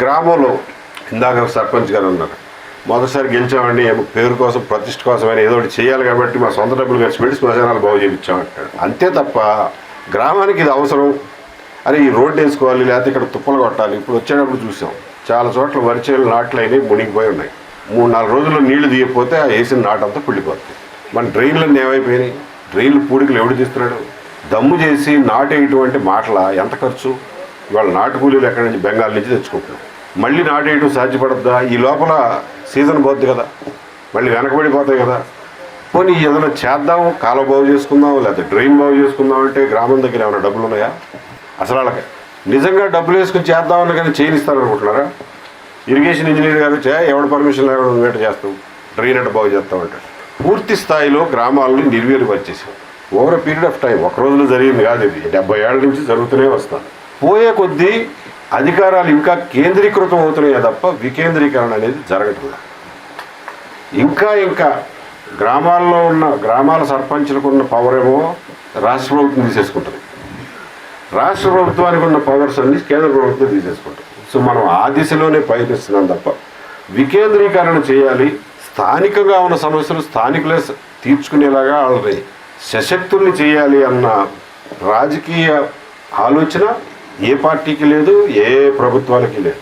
గ్రామంలో ఇందాక సర్పంచ్ గారు ఉన్నారు, మొదటిసారి గెలిచామండి పేరు కోసం ప్రతిష్ట కోసమైనా ఏదో ఒకటి చేయాలి కాబట్టి మా సొంత డబ్బులు ఖర్చు పెట్టి శ్మశానాలు బాగు చేయించామంటాడు. అంతే తప్ప గ్రామానికి ఇది అవసరం అని ఈ రోడ్డు వేసుకోవాలి లేకపోతే ఇక్కడ తుప్పలు కొట్టాలి. ఇప్పుడు వచ్చేటప్పుడు చూసాం చాలా చోట్ల వరిచేలు నాట్లు అయినాయి, మునిగిపోయి ఉన్నాయి. 3-4 రోజుల్లో నీళ్లు తీయకపోతే ఆ వేసిన నాటంతా కుళ్ళిపోతుంది. మన డ్రైన్లన్నీ ఏమైపోయినాయి? డ్రైన్లు పూడికలు ఎవడు తీస్తున్నాడు? దమ్ము చేసి నాటేయటం అంటే మాటల ఎంత ఖర్చు? ఇవాళ నాటు కూలీలు ఎక్కడి నుంచి బెంగాల్ నుంచి తెచ్చుకుంటున్నాం. మళ్ళీ నాటేయటం సాధ్యపడద్దా? ఈ లోపల సీజన్ పోద్ది కదా, మళ్ళీ వెనకబడిపోతాయి కదా. పోనీ ఏదైనా చేద్దాం, కాలువ బాగు చేసుకుందాం లేకపోతే డ్రైన్ బాగు చేసుకుందాం అంటే గ్రామం దగ్గర ఏమైనా డబ్బులు ఉన్నాయా? అసలు వాళ్ళకి నిజంగా డబ్బులు వేసుకుని చేద్దామని కానీ చేయనిస్తారనుకుంటున్నారా? ఇరిగేషన్ ఇంజనీర్ గారు ఎవడ పర్మిషన్ లేకుండా ఉన్నట్టు చేస్తాం, డ్రైన్ అంటే బాగు చేస్తామంటే. పూర్తి స్థాయిలో గ్రామాలని నిర్వీర్యపరిచేసాం. Over a period of time, ఒక రోజులో జరిగింది కాదు ఇది, 70 ఏళ్ళ నుంచి జరుగుతూనే వస్తాను. పోయే కొద్దీ అధికారాలు ఇంకా కేంద్రీకృతం అవుతున్నాయే తప్ప వికేంద్రీకరణ అనేది జరగట్లేదు. ఇంకా గ్రామాల్లో ఉన్న గ్రామాల సర్పంచులకు ఉన్న పవర్ ఏమో రాష్ట్ర ప్రభుత్వం తీసేసుకుంటుంది, రాష్ట్ర ప్రభుత్వానికి ఉన్న పవర్స్ అన్ని కేంద్ర ప్రభుత్వం తీసేసుకుంటుంది. సో మనం ఆ దిశలోనే ప్రయత్నిస్తున్నాం తప్ప వికేంద్రీకరణ చేయాలి, స్థానికంగా ఉన్న సమస్యలు స్థానికులే తీర్చుకునేలాగా వాళ్ళని సశక్తుల్ని చేయాలి అన్న రాజకీయ ఆలోచన ఏ పార్టీకి లేదు, ఏ ప్రభుత్వానికి లేదు.